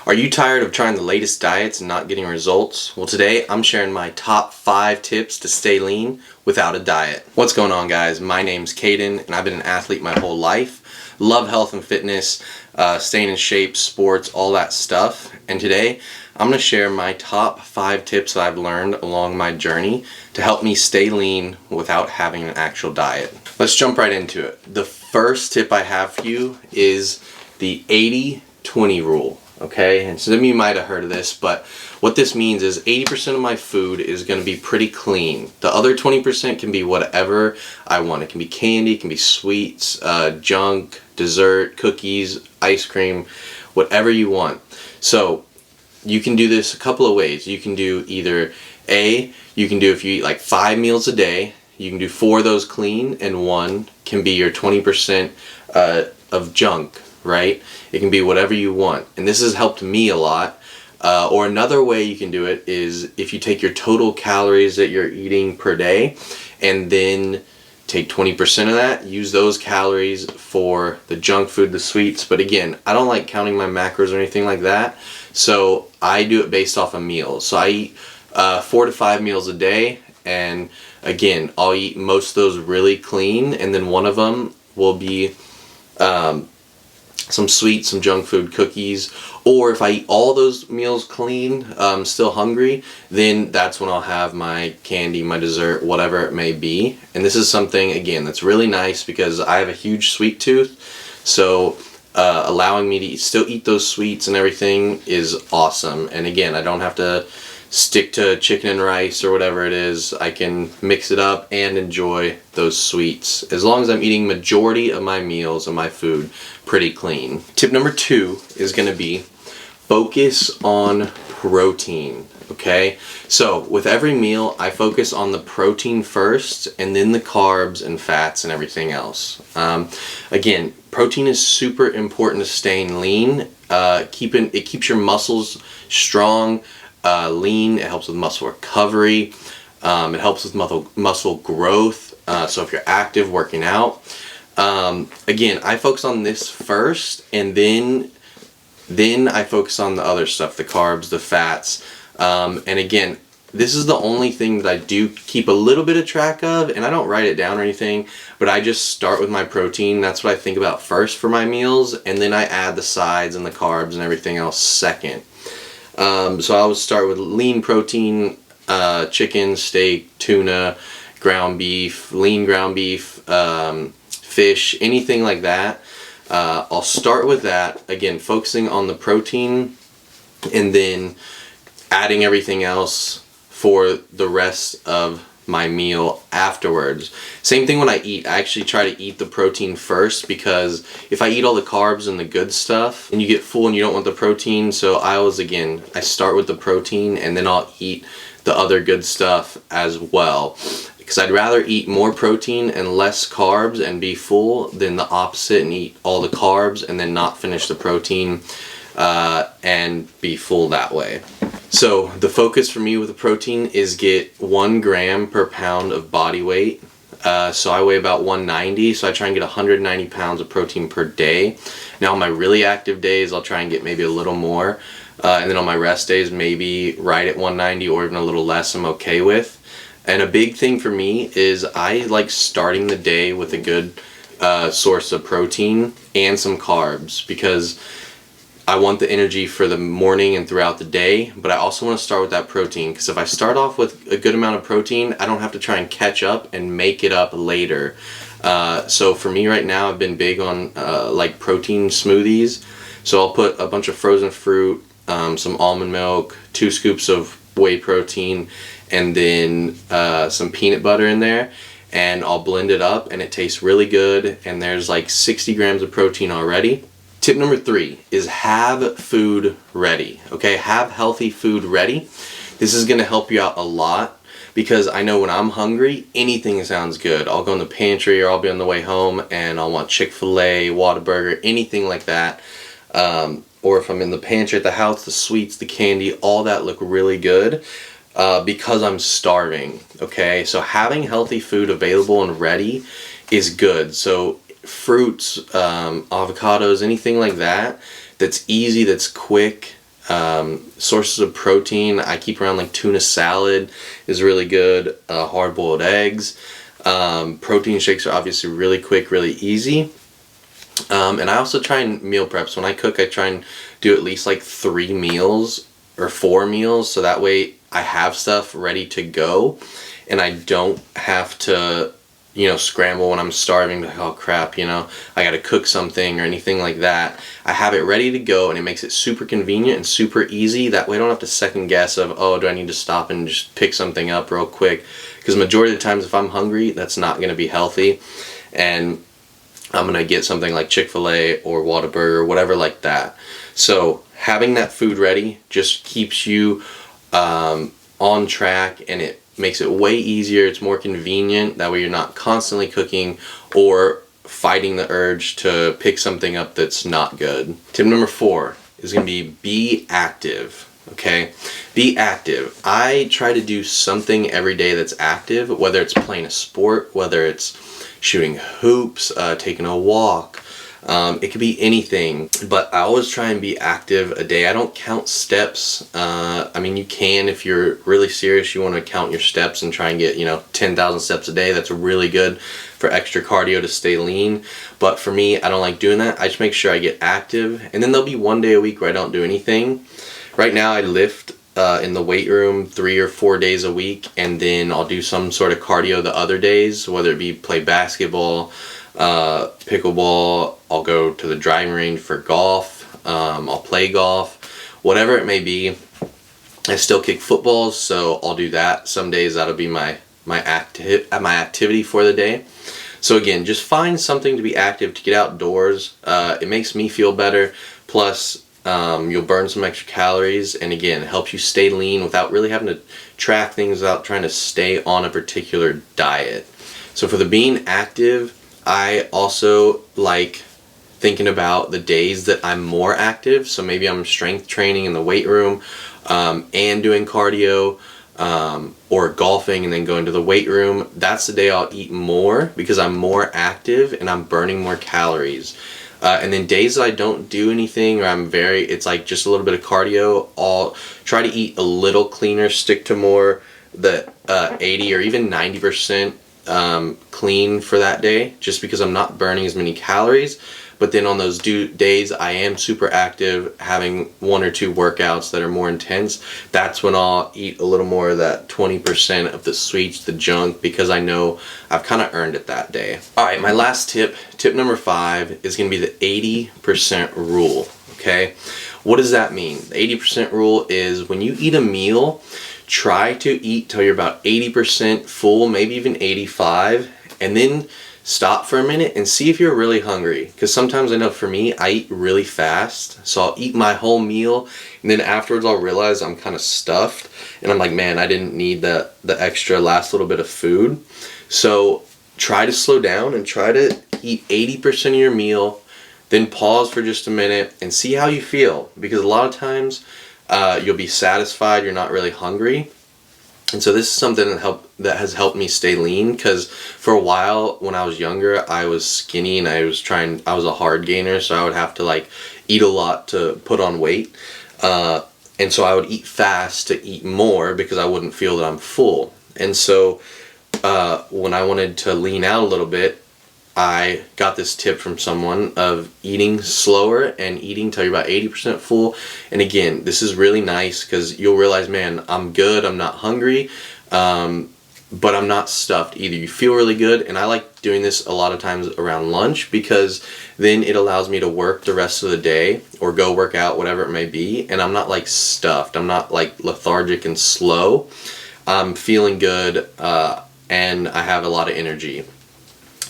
Are you tired of trying the latest diets and not getting results? Well, today I'm sharing my top 5 tips to stay lean without a diet. What's going on, guys? My name's Caden and I've been an athlete my whole life. Love health and fitness, staying in shape, sports, all that stuff. And today I'm going to share my top 5 tips that I've learned along my journey to help me stay lean without having an actual diet. Let's jump right into it. The first tip I have for you is the 80-20 rule. Okay, and some of you might have heard of this, but what this means is 80% of my food is going to be pretty clean. The other 20% can be whatever I want. It can be candy, it can be sweets, junk, dessert, cookies, ice cream, whatever you want. So you can do this a couple of ways. You can do either you can do if you eat like 5 meals a day, you can do 4 of those clean, and 1 can be your 20% of junk. Right? It can be whatever you want, and this has helped me a lot. Or another way you can do it is if you take your total calories that you're eating per day and then take 20% of that, use those calories for the junk food, the sweets. But again, I don't like counting my macros or anything like that, so I do it based off of meals. So I eat 4 to 5 meals a day, and again, I'll eat most of those really clean, and then one of them will be some sweets, some junk food, cookies. Or if I eat all those meals clean, still hungry, then that's when I'll have my candy, my dessert, whatever it may be. And this is something, again, that's really nice because I have a huge sweet tooth, so allowing me to still eat those sweets and everything is awesome. And again, I don't have to stick to chicken and rice or whatever it is. I can mix it up and enjoy those sweets as long as I'm eating majority of my meals and my food pretty clean. Tip number 2 is going to be focus on protein. Okay, so with every meal I focus on the protein first and then the carbs and fats and everything else. Again, protein is super important to staying lean. It keeps your muscles strong, lean. It helps with muscle recovery. It helps with muscle growth. So if you're active, working out. Again, I focus on this first, and then I focus on the other stuff, the carbs, the fats. And again, this is the only thing that I do keep a little bit of track of, and I don't write it down or anything, but I just start with my protein. That's what I think about first for my meals, and then I add the sides and the carbs and everything else second. So I would start with lean protein, chicken, steak, tuna, ground beef, lean ground beef, fish, anything like that. I'll start with that, again, focusing on the protein and then adding everything else for the rest of my meal afterwards. Same thing when I eat. I actually try to eat the protein first, because if I eat all the carbs and the good stuff and you get full and you don't want the protein, so I start with the protein and then I'll eat the other good stuff as well, because I'd rather eat more protein and less carbs and be full than the opposite and eat all the carbs and then not finish the protein and be full that way. So the focus for me with the protein is get 1 gram per pound of body weight. So I weigh about 190, so I try and get 190 pounds of protein per day. Now on my really active days, I'll try and get maybe a little more. And then on my rest days, maybe right at 190 or even a little less I'm okay with. And a big thing for me is I like starting the day with a good source of protein and some carbs, because I want the energy for the morning and throughout the day, but I also want to start with that protein, because if I start off with a good amount of protein, I don't have to try and catch up and make it up later. So for me right now, I've been big on like protein smoothies. So I'll put a bunch of frozen fruit, some almond milk, 2 scoops of whey protein, and then some peanut butter in there, and I'll blend it up and it tastes really good, and there's like 60 grams of protein already. Tip number 3 is have food ready. Okay, have healthy food ready. This is going to help you out a lot, because I know when I'm hungry, anything sounds good. I'll go in the pantry or I'll be on the way home and I'll want Chick-fil-A, Whataburger, anything like that. Or if I'm in the pantry at the house, the sweets, the candy, all that look really good because I'm starving. Okay, so having healthy food available and ready is good. So fruits, avocados, anything like that that's easy, that's quick, Sources of protein, I keep around like tuna salad is really good, hard-boiled eggs. Protein shakes are obviously really quick, really easy. And I also try and meal prep. So when I cook, I try and do at least like 3 meals or 4 meals, so that way I have stuff ready to go and I don't have to, scramble when I'm starving, like, oh crap, I gotta cook something or anything like that. I have it ready to go and it makes it super convenient and super easy. That way I don't have to second guess of, oh, do I need to stop and just pick something up real quick? Because majority of the times if I'm hungry, that's not gonna be healthy. And I'm gonna get something like Chick-fil-A or Whataburger or whatever like that. So having that food ready just keeps you on track, and it makes it way easier. It's more convenient. That way you're not constantly cooking or fighting the urge to pick something up that's not good. Tip number 4 is gonna be active. Okay, be active. I try to do something every day that's active, whether it's playing a sport, whether it's shooting hoops, taking a walk. It could be anything, but I always try and be active a day. I don't count steps. I mean, you can if you're really serious, you want to count your steps and try and get, 10,000 steps a day. That's really good for extra cardio to stay lean. But for me, I don't like doing that. I just make sure I get active. And then there'll be one day a week where I don't do anything. Right now I lift in the weight room 3 or 4 days a week, and then I'll do some sort of cardio the other days, whether it be play basketball, pickleball, I'll go to the driving range for golf, I'll play golf, whatever it may be. I still kick footballs, so I'll do that. Some days that'll be my activity for the day. So again, just find something to be active, to get outdoors. It makes me feel better, plus you'll burn some extra calories, and again, it helps you stay lean without really having to track things, without trying to stay on a particular diet. So for the being active, I also like thinking about the days that I'm more active. So maybe I'm strength training in the weight room and doing cardio, or golfing and then going to the weight room. That's the day I'll eat more because I'm more active and I'm burning more calories. And then days that I don't do anything, or it's like just a little bit of cardio, I'll try to eat a little cleaner, stick to more the 80 or even 90% clean for that day, just because I'm not burning as many calories. But then on those days I am super active, having 1 or 2 workouts that are more intense, that's when I'll eat a little more of that 20% of the sweets, the junk, because I know I've kind of earned it that day. Alright, my last tip number 5, is going to be the 80% rule. Okay, what does that mean? The 80% rule is when you eat a meal, try to eat till you're about 80% full, maybe even 85%, and then stop for a minute and see if you're really hungry. Because sometimes I know for me, I eat really fast, so I'll eat my whole meal and then afterwards I'll realize I'm kind of stuffed and I'm like, man, I didn't need the extra last little bit of food. So try to slow down and try to eat 80% of your meal, then pause for just a minute and see how you feel, because a lot of times you'll be satisfied, you're not really hungry. And so this is something that has helped me stay lean, because for a while when I was younger, I was skinny and I was a hard gainer, so I would have to like eat a lot to put on weight. And so I would eat fast to eat more because I wouldn't feel that I'm full. And so when I wanted to lean out a little bit, I got this tip from someone of eating slower and eating till you're about 80% full. And again, this is really nice because you'll realize, man, I'm good, I'm not hungry, but I'm not stuffed either. You feel really good, and I like doing this a lot of times around lunch because then it allows me to work the rest of the day or go work out, whatever it may be, and I'm not like stuffed. I'm not like lethargic and slow. I'm feeling good, and I have a lot of energy.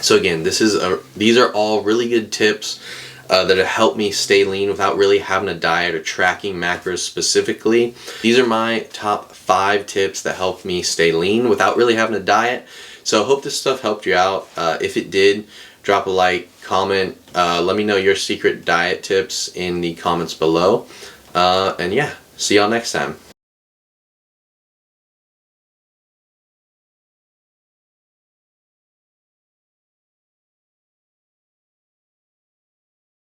So again, these are all really good tips that have helped me stay lean without really having a diet or tracking macros specifically. These are my top 5 tips that helped me stay lean without really having a diet. So I hope this stuff helped you out. If it did, drop a like, comment, let me know your secret diet tips in the comments below. And yeah, see y'all next time.